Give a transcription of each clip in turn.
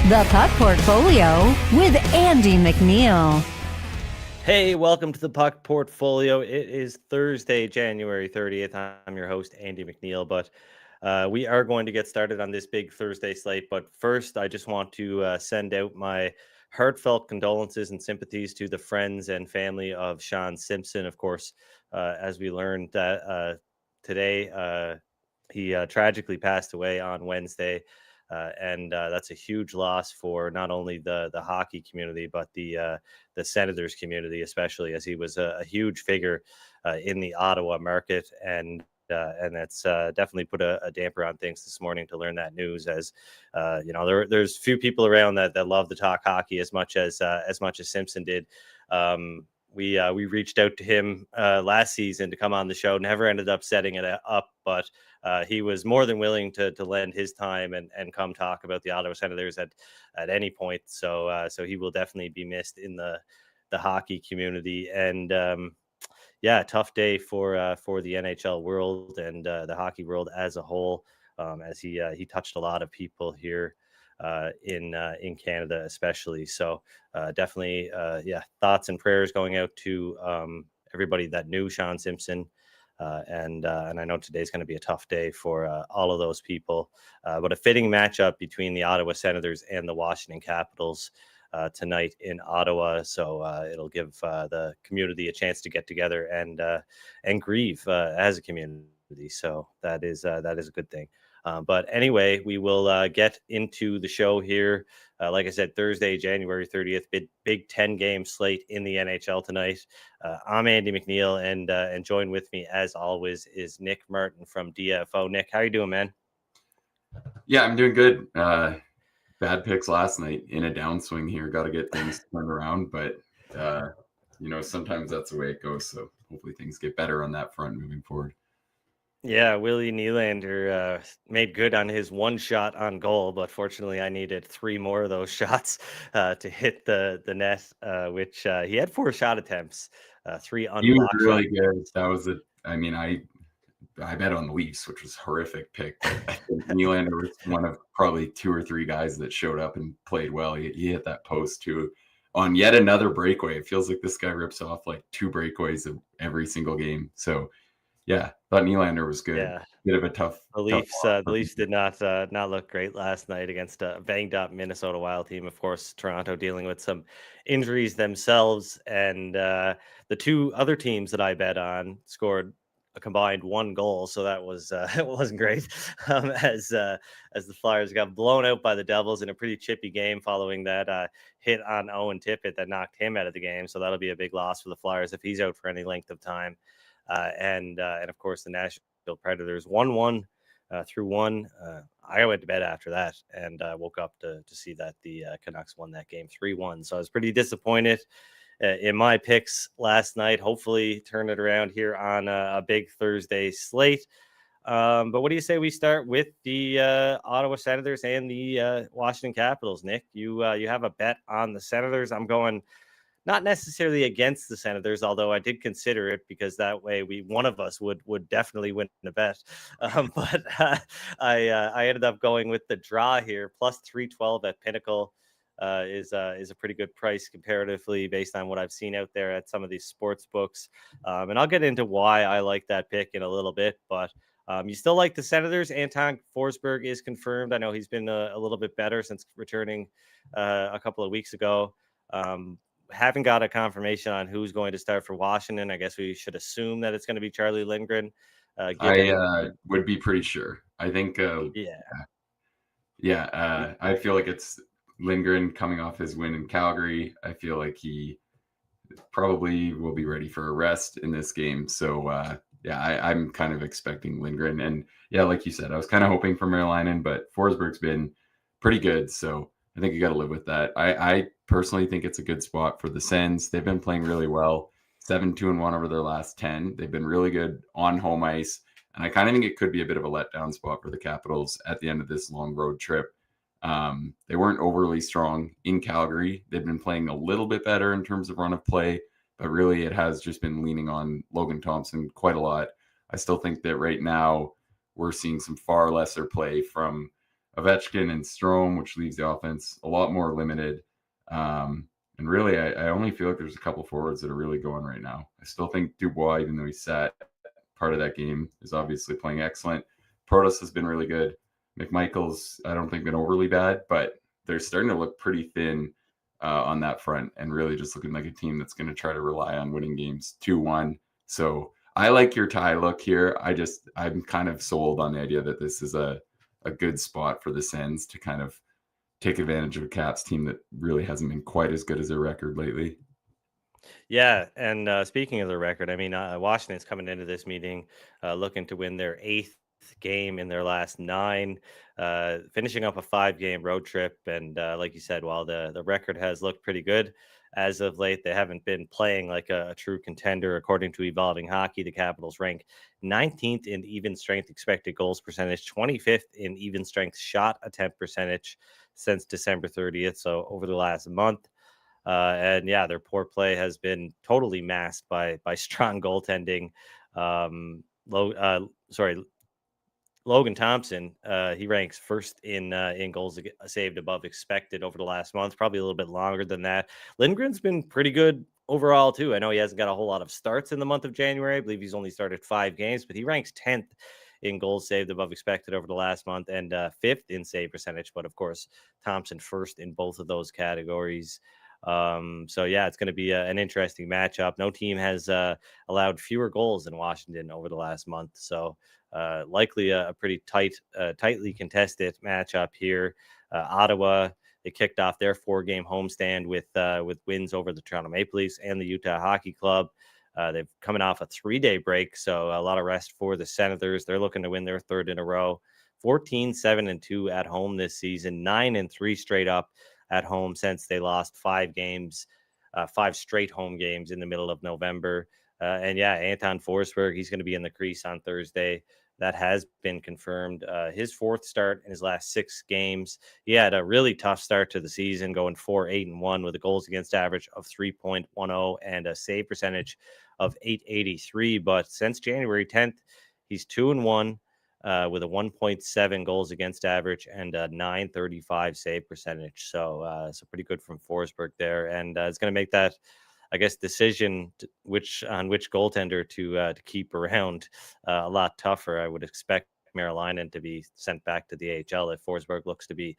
The Puck Portfolio with Andy McNeil. Hey, welcome to the Puck Portfolio. It is Thursday, January 30th. I'm your host, Andy McNeil, but we are going to get started on this big Thursday slate. But first, I just want to send out my heartfelt condolences and sympathies to the friends and family of Sean Simpson. Of course, as we learned that today, he tragically passed away on Wednesday. And that's a huge loss for not only the hockey community, but the Senators community, especially as he was a huge figure in the Ottawa market. And that's definitely put a damper on things this morning to learn that news. As there's few people around that love to talk hockey as much as Simpson did. We reached out to him last season to come on the show. Never ended up setting it up, but he was more than willing to lend his time and come talk about the Ottawa Senators at any point. So he will definitely be missed in the hockey community. And tough day for the NHL world and the hockey world as a whole, as he touched a lot of people here in Canada, especially. So definitely, thoughts and prayers going out to everybody that knew Sean Simpson. And I know today's going to be a tough day for all of those people, but a fitting matchup between the Ottawa Senators and the Washington Capitals tonight in Ottawa. So it'll give the community a chance to get together and grieve as a community. So that is a good thing. But anyway, we will get into the show here. Like I said, Thursday, January 30th, big 10-game slate in the NHL tonight. I'm Andy McNeil, and join with me, as always, is Nick Martin from DFO. Nick, how you doing, man? Yeah, I'm doing good. Bad picks last night in a downswing here. Got to get things turned around, but sometimes that's the way it goes. So hopefully things get better on that front moving forward. Yeah, Willie Nylander made good on his one shot on goal, but fortunately I needed 3 more of those shots to hit the net, which he had 4 shot attempts, 3 unblocked. He was really good. That was I bet on the Leafs, which was a horrific pick. I think Nylander was one of probably 2 or 3 guys that showed up and played well. He hit that post too on yet another breakaway. It feels like this guy rips off like 2 breakaways of every single game. So yeah, thought Nylander was good. Yeah. Bit of a tough. The Leafs did not look great last night against a banged up Minnesota Wild team. Of course, Toronto dealing with some injuries themselves, and the 2 other teams that I bet on scored a combined 1 goal. So that was it wasn't great. As the Flyers got blown out by the Devils in a pretty chippy game following that hit on Owen Tippett that knocked him out of the game. So that'll be a big loss for the Flyers if he's out for any length of time. And of course, the Nashville Predators 1-1 through 1. I went to bed after that and woke up to see that the Canucks won that game 3-1. So I was pretty disappointed in my picks last night. Hopefully turn it around here on a big Thursday slate. But what do you say we start with the Ottawa Senators and the Washington Capitals? Nick, you have a bet on the Senators. I'm going not necessarily against the Senators, although I did consider it because that way one of us would definitely win the bet. But I ended up going with the draw here, plus 312 at Pinnacle. Is a pretty good price comparatively based on what I've seen out there at some of these sports books. And I'll get into why I like that pick in a little bit, but you still like the Senators. Anton Forsberg is confirmed. I know he's been a little bit better since returning a couple of weeks ago. Haven't got a confirmation on who's going to start for Washington. I guess we should assume that it's going to be Charlie Lindgren. I would be pretty sure. I think, I feel like it's Lindgren coming off his win in Calgary. I feel like he probably will be ready for a rest in this game. So, I'm kind of expecting Lindgren. And yeah, like you said, I was kind of hoping for Marilainen, but Forsberg's been pretty good. So I think you got to live with that. I personally think it's a good spot for the Sens. They've been playing really well, 7-2-1 over their last 10. They've been really good on home ice. And I kind of think it could be a bit of a letdown spot for the Capitals at the end of this long road trip. They weren't overly strong in Calgary. They've been playing a little bit better in terms of run of play, but really it has just been leaning on Logan Thompson quite a lot. I still think that right now we're seeing some far lesser play from Ovechkin and Strome, which leaves the offense a lot more limited. And really, I only feel like there's a couple forwards that are really going right now. I still think Dubois, even though he sat part of that game, is obviously playing excellent. Protas has been really good. McMichael's, I don't think, been overly bad, but they're starting to look pretty thin on that front and really just looking like a team that's going to try to rely on winning games 2-1. So I like your tie look here. I'm kind of sold on the idea that this is a good spot for the Sens to kind of take advantage of a Caps team that really hasn't been quite as good as their record lately. Yeah, and speaking of the record, I mean, Washington's coming into this meeting looking to win their 8th game in their last 9, finishing up a 5-game road trip. And like you said, while the record has looked pretty good as of late, they haven't been playing like a true contender. According to Evolving Hockey, the Capitals rank 19th in even strength expected goals percentage, 25th in even strength shot attempt percentage since December 30th. So over the last month. And yeah, their poor play has been totally masked by strong goaltending. Logan Thompson, he ranks first in goals saved above expected over the last month, probably a little bit longer than that. Lindgren's been pretty good overall too. I know he hasn't got a whole lot of starts in the month of January. I believe he's only started 5 games, but he ranks 10th in goals saved above expected over the last month and 5th in save percentage. But of course, Thompson first in both of those categories. So yeah, it's going to be an interesting matchup. No team has allowed fewer goals than Washington over the last month. So likely a pretty tightly contested matchup here. Ottawa, they kicked off their 4-game homestand with wins over the Toronto Maple Leafs and the Utah Hockey Club. They've coming off a 3-day break, so a lot of rest for the Senators. They're looking to win their 3rd in a row. 14-7-2 at home this season, 9-3 straight up at home since they lost 5 games, 5 straight home games in the middle of November. And yeah, Anton Forsberg, he's going to be in the crease on Thursday. That has been confirmed. His 4th start in his last 6 games. He had a really tough start to the season, going 4-8-1 with a goals against average of 3.10 and a save percentage of 883. But since January 10th, he's 2-1 with a 1.7 goals against average and a 935 save percentage. So pretty good from Forsberg there, and it's going to make that, I guess, decision which goaltender to keep around a lot tougher. I would expect Maryland to be sent back to the AHL if Forsberg looks to be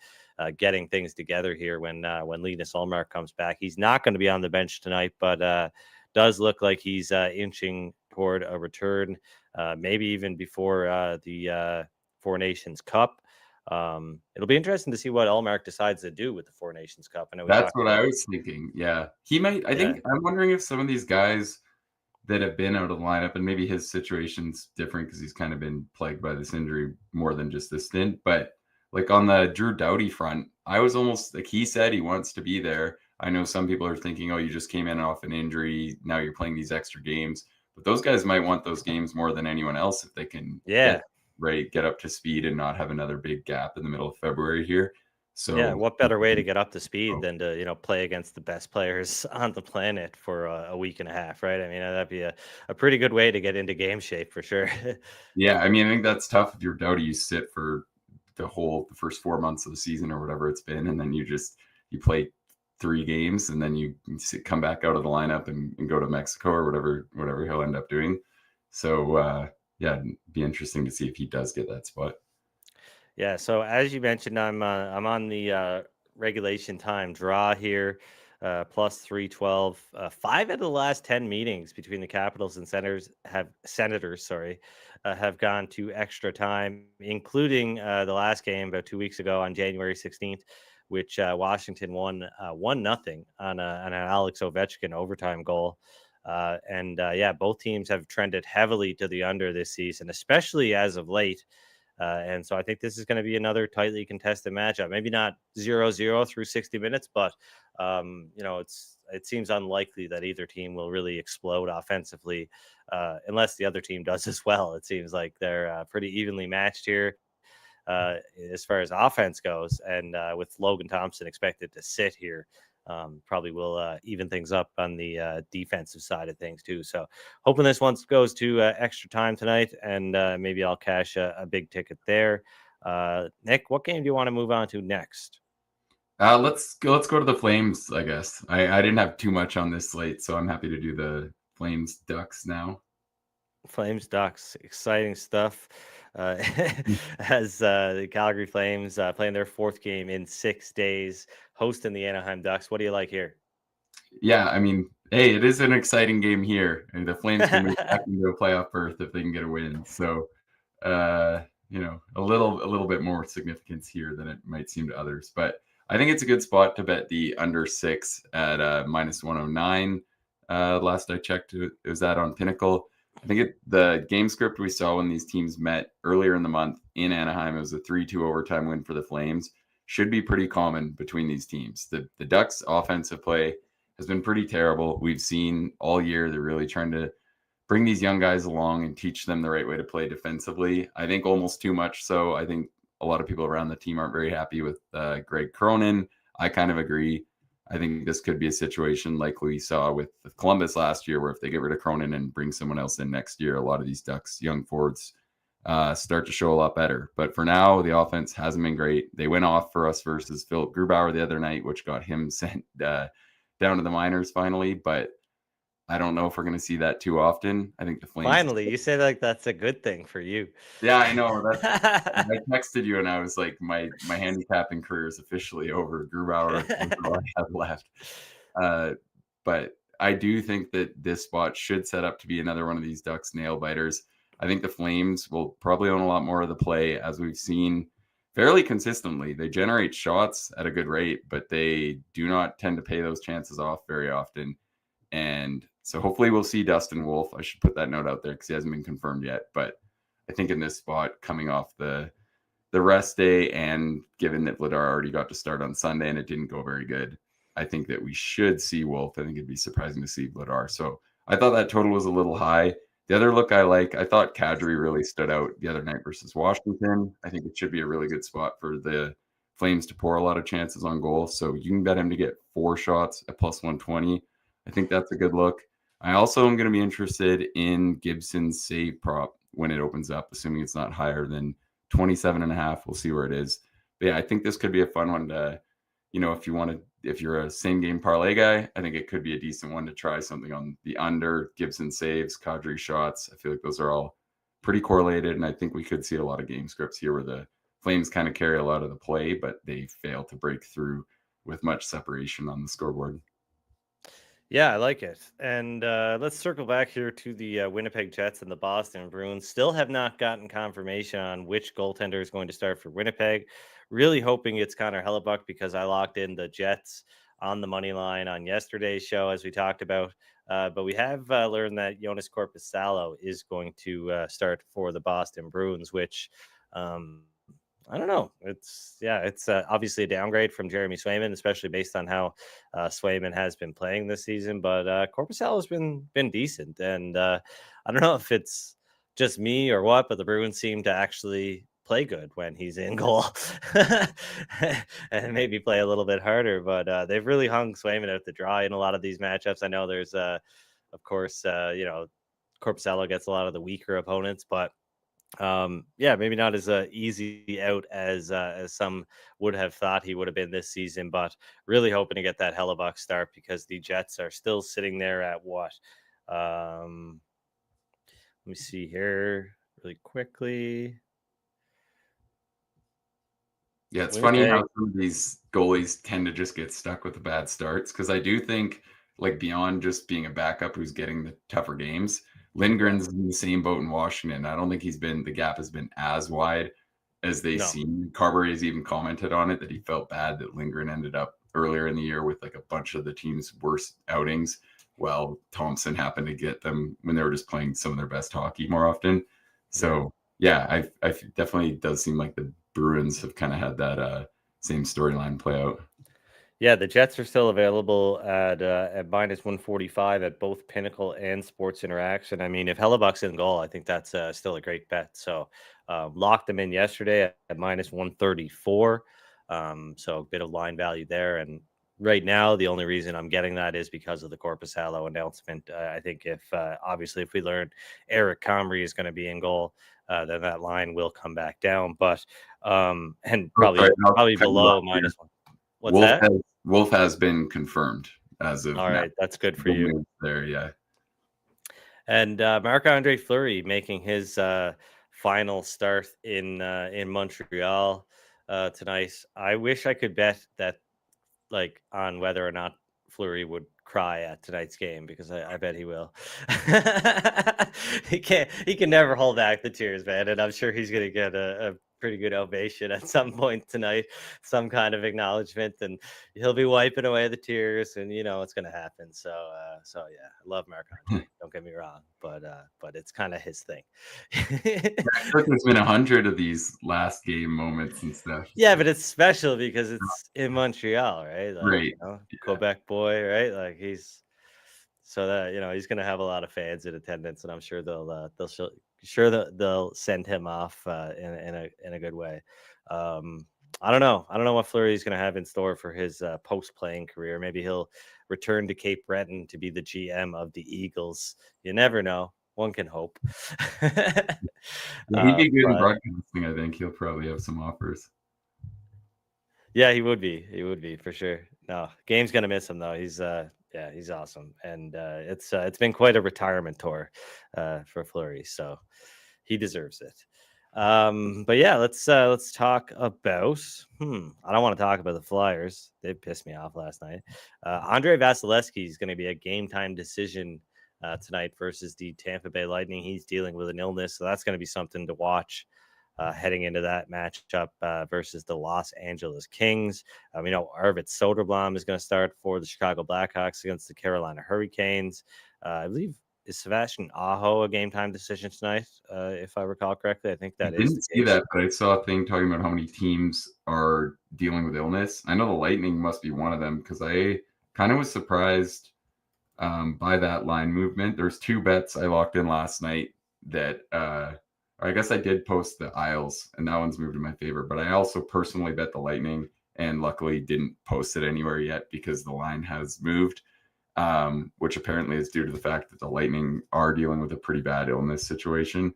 getting things together here when Linus Ullmark comes back. He's not going to be on the bench tonight, but does look like he's inching toward a return, maybe even before the Four Nations Cup. It'll be interesting to see what Ullmark decides to do with the Four Nations Cup. I know that's what I was thinking. Yeah, he might. I think I'm wondering if some of these guys that have been out of the lineup, and maybe his situation's different because he's kind of been plagued by this injury more than just this stint. But like on the Drew Doughty front, I was almost like, he said he wants to be there. I know some people are thinking, oh, you just came in off an injury, now you're playing these extra games. But those guys might want those games more than anyone else if they can get up to speed and not have another big gap in the middle of February here. So yeah, what better way to get up to speed than to play against the best players on the planet for a week and a half, right? I mean, that'd be a pretty good way to get into game shape for sure. Yeah, I mean, I think that's tough if you're Doughty. You sit for the first 4 months of the season or whatever it's been, and then you play 3 games, and then you come back out of the lineup and go to Mexico or whatever he'll end up doing. So yeah, it'd be interesting to see if he does get that spot. Yeah, so as you mentioned, I'm on the regulation time draw here, plus 312. 5 out of the last 10 meetings between the Capitals and Senators have gone to extra time, including the last game about 2 weeks ago on January 16th, which Washington won 1-0 on an Alex Ovechkin overtime goal. Yeah, both teams have trended heavily to the under this season, especially as of late. And so I think this is going to be another tightly contested matchup. Maybe not 0-0 through 60 minutes, but it seems unlikely that either team will really explode offensively, unless the other team does as well. It seems like they're pretty evenly matched here as far as offense goes, and with Logan Thompson expected to sit here. Probably will even things up on the defensive side of things too. So hoping this one goes to extra time tonight, and maybe I'll cash a big ticket there. Nick, what game do you want to move on to next? Let's go to the Flames, I guess. I didn't have too much on this slate, so I'm happy to do the Flames Ducks now. Flames Ducks, exciting stuff. As the Calgary Flames playing their fourth game in 6 days, hosting the Anaheim Ducks. What do you like here? Yeah, I mean, hey, it is an exciting game here. And the Flames can move back into a playoff berth if they can get a win. So, a little bit more significance here than it might seem to others. But I think it's a good spot to bet the under 6 at minus 109. Last I checked, it was that on Pinnacle. I think the game script we saw when these teams met earlier in the month in Anaheim, it was a 3-2 overtime win for the Flames. Should be pretty common between these teams. The Ducks' offensive play has been pretty terrible. We've seen all year they're really trying to bring these young guys along and teach them the right way to play defensively. I think almost too much so. I think a lot of people around the team aren't very happy with Greg Cronin. I kind of agree. I think this could be a situation like we saw with Columbus last year, where if they get rid of Cronin and bring someone else in next year, a lot of these Ducks young forwards start to show a lot better. But for now, the offense hasn't been great. They went off for us versus Philip Grubauer the other night, which got him sent down to the minors finally. But I don't know if we're going to see that too often. I think the Flames. Finally, you say like that's a good thing for you. Yeah, I know. I texted you and I was like, my handicapping career is officially over. Grubauer is all I have left. But I do think that this spot should set up to be another one of these Ducks nail biters. I think the Flames will probably own a lot more of the play, as we've seen fairly consistently. They generate shots at a good rate, but they do not tend to pay those chances off very often. And so hopefully we'll see Dustin Wolf. I should put that note out there because he hasn't been confirmed yet. But I think in this spot, coming off the rest day, and given that Vladar already got to start on Sunday and it didn't go very good, I think that we should see Wolf. I think it'd be surprising to see Vladar. So I thought that total was a little high. The other look I like, I thought Kadri really stood out the other night versus Washington. I think it should be a really good spot for the Flames to pour a lot of chances on goal. So you can bet him to get 4 shots at plus 120. I think that's a good look. I also am going to be interested in Gibson's save prop when it opens up, assuming it's not higher than 27.5. We'll see where it is. But yeah, I think this could be a fun one to, if you're a same game parlay guy, I think it could be a decent one to try something on the under. Gibson saves, Kadri shots. I feel like those are all pretty correlated. And I think we could see a lot of game scripts here where the Flames kind of carry a lot of the play, but they fail to break through with much separation on the scoreboard. Yeah, I like it. And let's circle back here to the Winnipeg Jets and the Boston Bruins. Still have not gotten confirmation on which goaltender is going to start for Winnipeg. Really hoping it's Connor Hellebuck, because I locked in the Jets on the money line on yesterday's show, as we talked about. But we have learned that Jonas Korpisalo is going to start for the Boston Bruins, which I don't know. It's obviously a downgrade from Jeremy Swayman, especially based on how Swayman has been playing this season. But Korpisalo has been decent, and I don't know if it's just me or what, but the Bruins seem to actually play good when he's in goal, and maybe play a little bit harder. But they've really hung Swayman out to dry in a lot of these matchups. I know there's, of course, Korpisalo gets a lot of the weaker opponents, but maybe not as easy out as some would have thought he would have been this season, but really hoping to get that Hellebuck start, because the Jets are still sitting there at what? Let me see here really quickly. Yeah, it's funny how some of these goalies tend to just get stuck with the bad starts, because I do think, like, beyond just being a backup who's getting the tougher games, Lindgren's in the same boat in Washington. I don't think the gap has been as wide as they seem. Carberry has even commented on it, that he felt bad that Lindgren ended up earlier in the year with like a bunch of the team's worst outings. Well, Thompson happened to get them when they were just playing some of their best hockey more often. So yeah, I definitely does seem like the Bruins have kind of had that same storyline play out. Yeah, the Jets are still available at minus 145 at both Pinnacle and Sports Interaction. I mean, if Hellebuck's in goal, I think that's still a great bet. So locked them in yesterday at minus 134. So a bit of line value there. And right now, the only reason I'm getting that is because of the Korpisalo announcement. I think if we learn Eric Comrie is going to be in goal, then that line will come back down. But and Oh, sorry, I'll probably cut you below off here. -1. What's that? Wolf has been confirmed as of All now. right, that's good for The you. move there, yeah. And Marc-Andre Fleury making his final start in Montreal tonight. I wish I could bet that, like, on whether or not Fleury would cry at tonight's game, because I bet he will. He can never hold back the tears, man, and I'm sure he's gonna get a pretty good ovation at some point tonight, some kind of acknowledgement, and he'll be wiping away the tears, and you know what's gonna happen. So yeah, I love Marc Andre. Don't get me wrong, but it's kind of his thing. I feel like there's been 100 of these last game moments and stuff. Yeah, but it's special because it's in Montreal, right? Like, Right. you know, Yeah. Quebec boy, right? Like so that, you know, he's gonna have a lot of fans in attendance, and I'm sure they'll send him off in a good way. I don't know. I don't know what Fleury's gonna have in store for his post playing career. Maybe he'll return to Cape Breton to be the GM of the Eagles. You never know. One can hope. Yeah, he'd be good in But broadcasting, I think. He'll probably have some offers. yeah, he would be. He would be for sure. No, game's gonna miss him though. He's awesome, and it's been quite a retirement tour for Fleury, so he deserves it. But yeah, let's talk about. I don't want to talk about the Flyers. They pissed me off last night. Andre Vasilevsky is going to be a game time decision tonight versus the Tampa Bay Lightning. He's dealing with an illness, so that's going to be something to watch heading into that matchup versus the Los Angeles Kings. We know Arvid Soderblom is going to start for the Chicago Blackhawks against the Carolina Hurricanes. I believe, is Sebastian Aho a game time decision tonight? If I recall correctly, I think that I is didn't the see case. that, but I saw a thing talking about how many teams are dealing with illness. I know the Lightning must be one of them, because I kind of was surprised by that line movement. There's 2 bets I locked in last night that I guess I did post the Isles, and that one's moved in my favor. But I also personally bet the Lightning, and luckily didn't post it anywhere yet because the line has moved, which apparently is due to the fact that the Lightning are dealing with a pretty bad illness situation.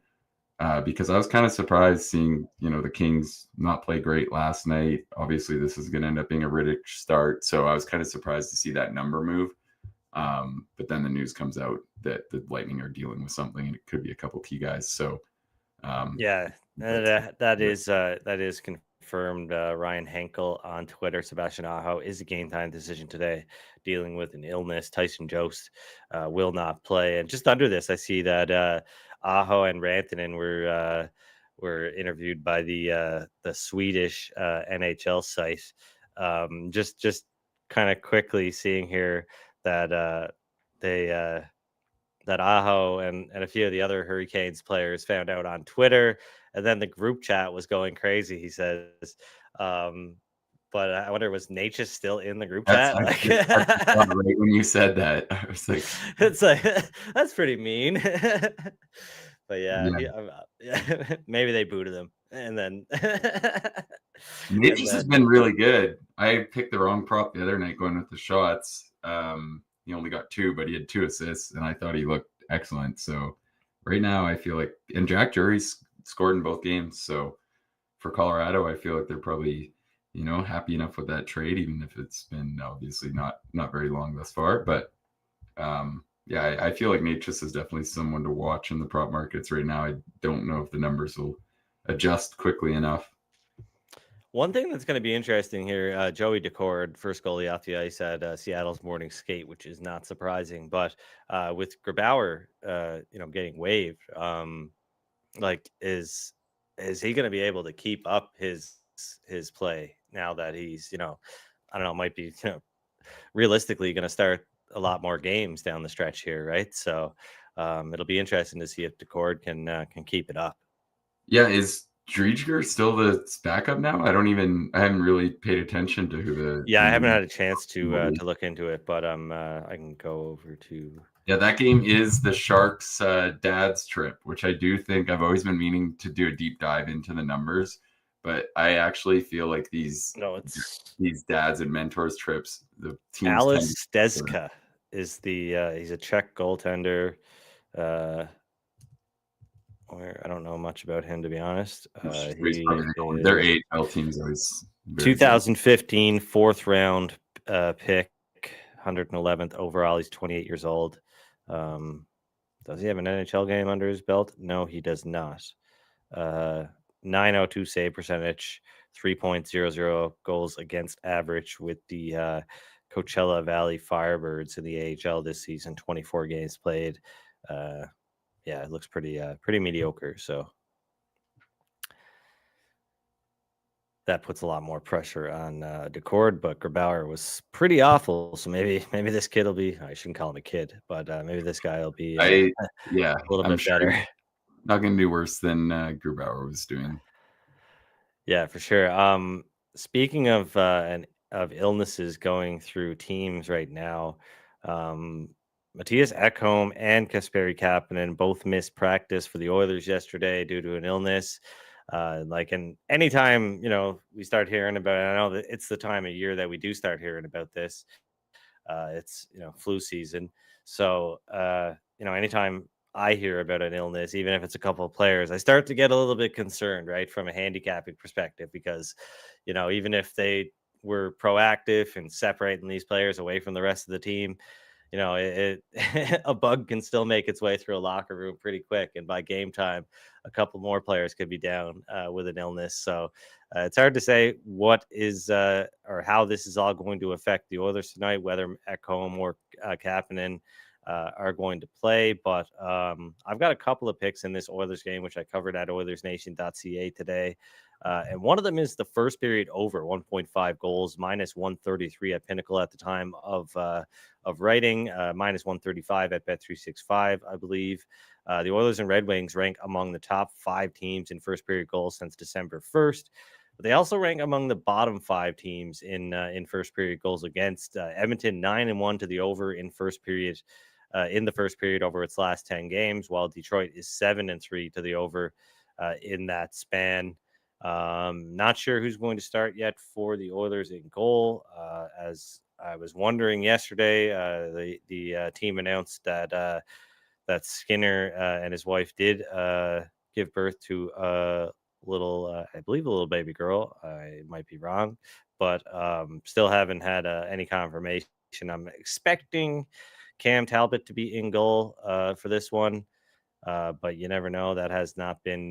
Because I was kind of surprised seeing, the Kings not play great last night. Obviously, this is going to end up being a Riddick start, so I was kind of surprised to see that number move. But then the news comes out that the Lightning are dealing with something, and it could be a couple key guys. So Yeah, that is confirmed. Ryan Henkel on Twitter. Sebastian Aho is a game time decision today, dealing with an illness. Tyson Jost will not play. And just under this, I see that Aho and Rantanen were interviewed by the Swedish NHL site. Just kind of quickly seeing here that that Aho and a few of the other Hurricanes players found out on Twitter, and then the group chat was going crazy. He says, but I wonder, was Natchez still in the group that's chat? Like, right when you said that, I was like, it's like that's pretty mean. But yeah, yeah. maybe they booted him, and then Natchez has been really good. I picked the wrong prop the other night going with the shots. He only got 2, but he had 2 assists, and I thought he looked excellent. So right now, I feel like, and Jack Jury's scored in both games. So for Colorado, I feel like they're probably, happy enough with that trade, even if it's been obviously not very long thus far. But yeah, I feel like Natchez is definitely someone to watch in the prop markets right now. I don't know if the numbers will adjust quickly enough. One thing that's going to be interesting here, Joey Decord, first goalie off the ice at Seattle's morning skate, which is not surprising. But with Grabauer, getting waived, like is he going to be able to keep up his play now that he's, I don't know, might be, realistically going to start a lot more games down the stretch here, right? So it'll be interesting to see if Decord can keep it up. Yeah, is Driedger still the backup now? I haven't really paid attention to who the. Yeah, I haven't had a chance to look into it, but I can go over to. Yeah, that game is the Sharks' dad's trip, which I do think I've always been meaning to do a deep dive into the numbers, but I actually feel like these dads and mentors trips, the teams. Alice Stezka is he's a Czech goaltender. where I don't know much about him, to be honest. He's He probably their is AHL team's always very good. 2015 fourth round pick, 111th overall. He's 28 years old. Does he have an NHL game under his belt? No, he does not. 902 save percentage, 3.00 goals against average with the Coachella Valley Firebirds in the AHL this season. 24 games played. Yeah, it looks pretty mediocre. So that puts a lot more pressure on Decord, but Grabauer was pretty awful. So maybe this kid will be. I shouldn't call him a kid, but maybe this guy will be a little I'm bit better. sure not going to do worse than Grubauer was doing. Yeah, for sure. Speaking of illnesses going through teams right now, Matthias Ekholm and Kasperi Kapanen both missed practice for the Oilers yesterday due to an illness. And anytime we start hearing about it, I know that it's the time of year that we do start hearing about this. It's flu season, so anytime I hear about an illness, even if it's a couple of players, I start to get a little bit concerned, right, from a handicapping perspective, because even if they were proactive and separating these players away from the rest of the team, a bug can still make its way through a locker room pretty quick, and by game time, a couple more players could be down with an illness. So it's hard to say what is or how this is all going to affect the Oilers tonight, whether Ekholm or Kapanen are going to play. But I've got a couple of picks in this Oilers game, which I covered at OilersNation.ca today. And one of them is the first period over 1.5 goals, minus 133 at Pinnacle at the time of writing, minus 135 at Bet365, I believe. The Oilers and Red Wings rank among the top 5 teams in first period goals since December 1st. But they also rank among the bottom 5 teams in first period goals against. Edmonton 9-1 to the over in first period. In the first period over its last 10 games, while Detroit is 7-3 to the over in that span. Not sure who's going to start yet for the Oilers in goal. As I was wondering yesterday, the team announced that Skinner and his wife did give birth to a little, I believe, a little baby girl. I might be wrong, but still haven't had any confirmation. I'm expecting Cam Talbot to be in goal for this one. But you never know. That has not been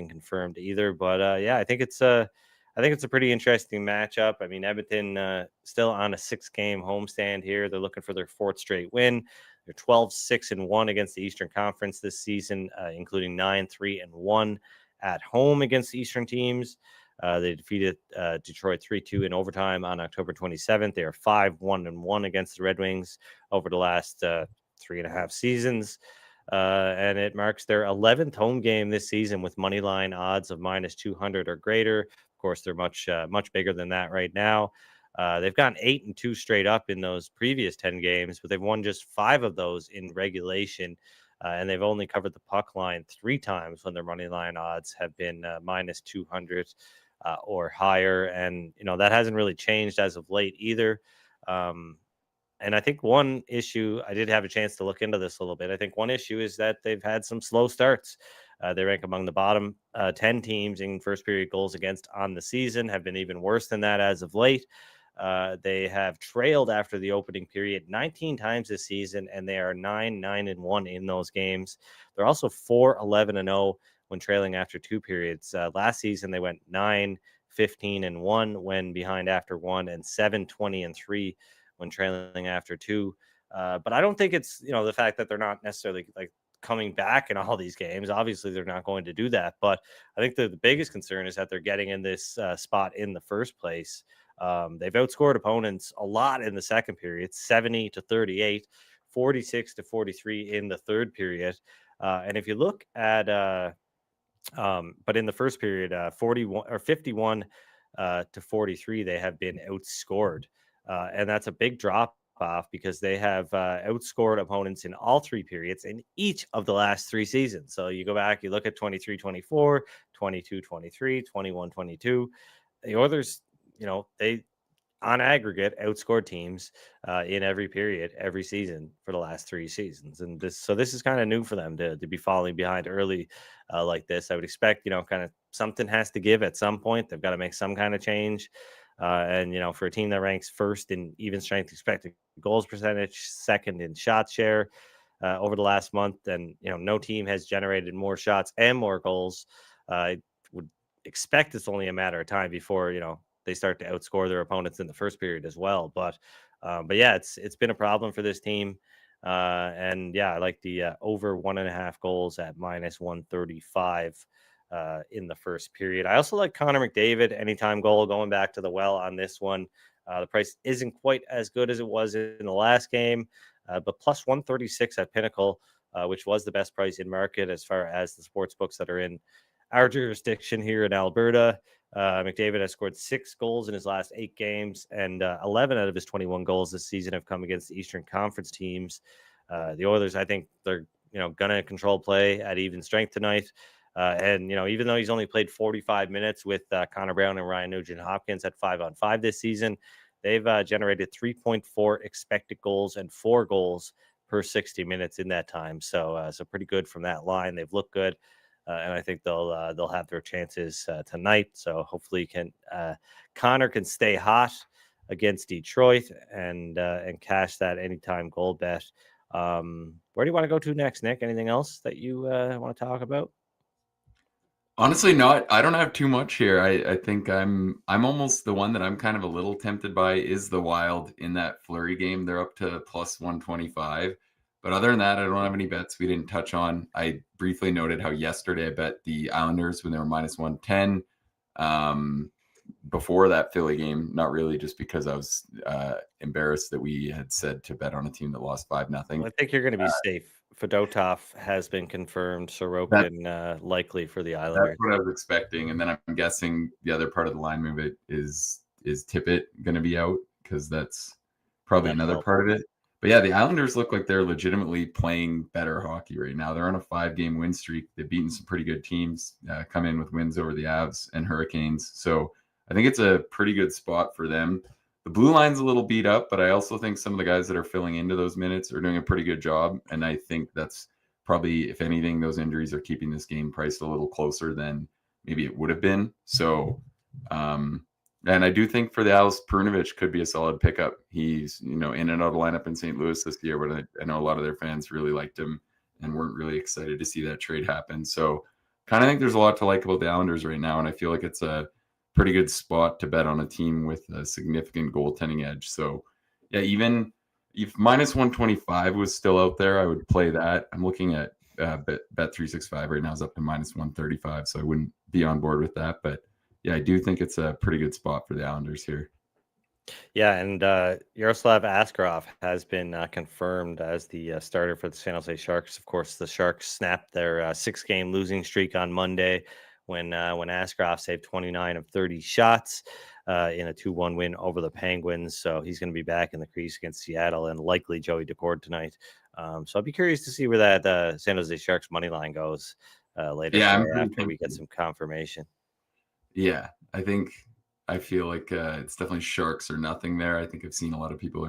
confirmed either. But yeah, I think it's a pretty interesting matchup. I mean, Edmonton still on a 6-game homestand here. They're looking for their 4th straight win. They're 12-6-1 against the Eastern Conference this season, including 9-3-1 at home against the Eastern teams. They defeated Detroit 3-2 in overtime on October 27th. They are 5-1-1 against the Red Wings over the last 3.5 seasons. And it marks their 11th home game this season with money line odds of minus 200 or greater. Of course, they're much bigger than that right now. They've gone 8-2 straight up in those previous 10 games, but they've won just 5 of those in regulation. And they've only covered the puck line 3 times when their money line odds have been minus 200 or higher. And, that hasn't really changed as of late either. And I think one issue, I did have a chance to look into this a little bit. I think one issue is that they've had some slow starts. They rank among the bottom 10 teams in first period goals against on the season, have been even worse than that as of late. They have trailed after the opening period 19 times this season, and they are 9-9-1 in those games. They're also 4-11-0 when trailing after 2 periods. Last season, they went 9-15-1 when behind after 1, and 7-20-3 when trailing after 2. But I don't think it's, the fact that they're not necessarily like coming back in all these games. Obviously, they're not going to do that. But I think the biggest concern is that they're getting in this spot in the first place. They've outscored opponents a lot in the second period, 70-38, 46-43 in the third period. And if you look at, but in the first period, 51-43, they have been outscored. And that's a big drop off because they have outscored opponents in all 3 periods in each of the last 3 seasons. So you go back, you look at 23-24, 22-23, 21-22. The Oilers, on aggregate, outscored teams in every period, every season for the last 3 seasons. And this is kind of new for them to be falling behind early like this. I would expect, kind of something has to give at some point. They've got to make some kind of change. And, for a team that ranks first in even strength expected goals percentage, second in shot share over the last month, and, no team has generated more shots and more goals. I would expect it's only a matter of time before, they start to outscore their opponents in the first period as well. But yeah, it's been a problem for this team. And yeah, I like the over 1.5 goals at -135 in the first period. I also like Connor McDavid anytime goal going back to the well on this one. The price isn't quite as good as it was in the last game, but plus 136 at Pinnacle, which was the best price in market as far as the sports books that are in our jurisdiction here in Alberta. McDavid has scored 6 goals in his last 8 games, and 11 out of his 21 goals this season have come against the Eastern Conference teams. The Oilers, I think they're going to control play at even strength tonight. And even though he's only played 45 minutes with Connor Brown and Ryan Nugent-Hopkins at 5-on-5 this season, they've generated 3.4 expected goals and 4 goals per 60 minutes in that time. So pretty good from that line. They've looked good. And I think they'll have their chances tonight. So hopefully Connor can stay hot against Detroit and cash that anytime goal bet. Where do you want to go to next, Nick? Anything else that you want to talk about? Honestly, not. I don't have too much here. I think I'm almost the one that I'm kind of a little tempted by is the Wild in that Fleury game. They're up to plus 125. But other than that, I don't have any bets we didn't touch on. I briefly noted how yesterday I bet the Islanders when they were minus 110 before that Philly game. Not really, just because I was embarrassed that we had said to bet on a team that lost 5-0. Well, I think you're going to be safe. Fedotov has been confirmed. Sorokin likely for the Islanders. That's what I was expecting. And then I'm guessing the other part of the line move it is Tippett going to be out, because that's probably another part of it. But yeah, the Islanders look like they're legitimately playing better hockey right now. They're on a 5-game win streak. They've beaten some pretty good teams, come in with wins over the Avs and Hurricanes. So I think it's a pretty good spot for them. The blue line's a little beat up, but I also think some of the guys that are filling into those minutes are doing a pretty good job. And I think that's probably, if anything, those injuries are keeping this game priced a little closer than maybe it would have been. So, and I do think for the Owls, Perunovic could be a solid pickup. He's, in and out of the lineup in St. Louis this year, but I know a lot of their fans really liked him and weren't really excited to see that trade happen. So kind of think there's a lot to like about the Islanders right now. And I feel like it's a pretty good spot to bet on a team with a significant goaltending edge. So yeah, even if minus 125 was still out there, I would play that. I'm looking at Bet365 right now is up to minus 135. So I wouldn't be on board with that, but yeah, I do think it's a pretty good spot for the Islanders here. Yeah, and Yaroslav Askarov has been confirmed as the starter for the San Jose Sharks. Of course, the Sharks snapped their 6-game losing streak on Monday when Askarov saved 29 of 30 shots in a 2-1 win over the Penguins. So he's going to be back in the crease against Seattle and likely Joey Daccord tonight. So I'd be curious to see where that San Jose Sharks money line goes later after we get some confirmation. Yeah, I feel like it's definitely Sharks or nothing there. I think I've seen a lot of people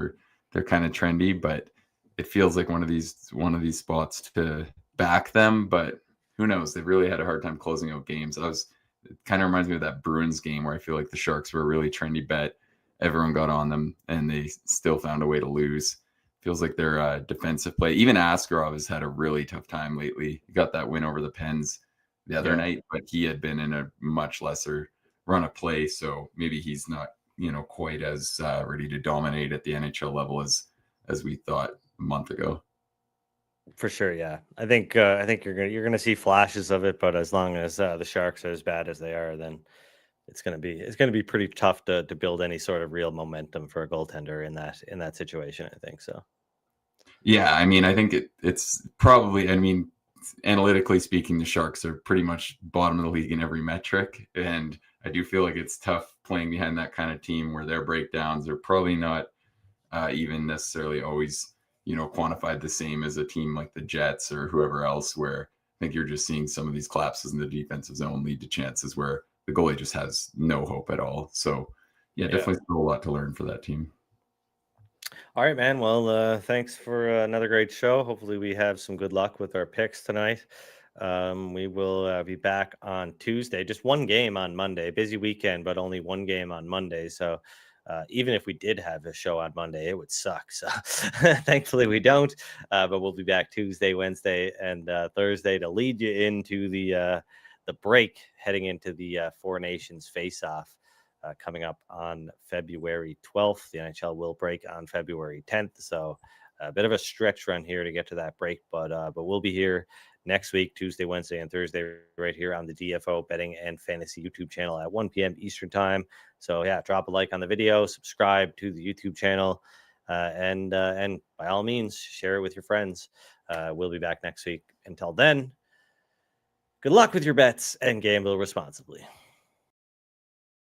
they're kind of trendy, but it feels like one of these spots to back them. But who knows? They've really had a hard time closing out games. It kind of reminds me of that Bruins game where I feel like the Sharks were a really trendy bet. Everyone got on them and they still found a way to lose. Feels like their defensive play. Even Askarov has had a really tough time lately. He got that win over the Pens the other night, but he had been in a much lesser run of play, so maybe he's not quite as ready to dominate at the NHL level as we thought a month ago. For sure, yeah. I think you're gonna see flashes of it, but as long as the Sharks are as bad as they are, then it's gonna be pretty tough to build any sort of real momentum for a goaltender in that situation. I think so. Yeah, I mean, I think it's probably. I mean, analytically speaking, the Sharks are pretty much bottom of the league in every metric, and I do feel like it's tough playing behind that kind of team where their breakdowns are probably not even necessarily always, quantified the same as a team like the Jets or whoever else, where I think you're just seeing some of these collapses in the defensive zone lead to chances where the goalie just has no hope at all. So yeah, definitely still a lot to learn for that team. All right, man. Well, thanks for another great show. Hopefully, we have some good luck with our picks tonight. We will be back on Tuesday. Just one game on Monday. Busy weekend, but only one game on Monday. So even if we did have a show on Monday, it would suck. So thankfully, we don't. But we'll be back Tuesday, Wednesday, and Thursday to lead you into the break heading into the Four Nations face-off. Coming up on February 12th. The NHL will break on February 10th. So a bit of a stretch run here to get to that break, but we'll be here next week, Tuesday, Wednesday, and Thursday, right here on the DFO Betting and Fantasy YouTube channel at 1 p.m. Eastern Time. So yeah, drop a like on the video, subscribe to the YouTube channel, and by all means, share it with your friends. We'll be back next week. Until then, good luck with your bets and gamble responsibly.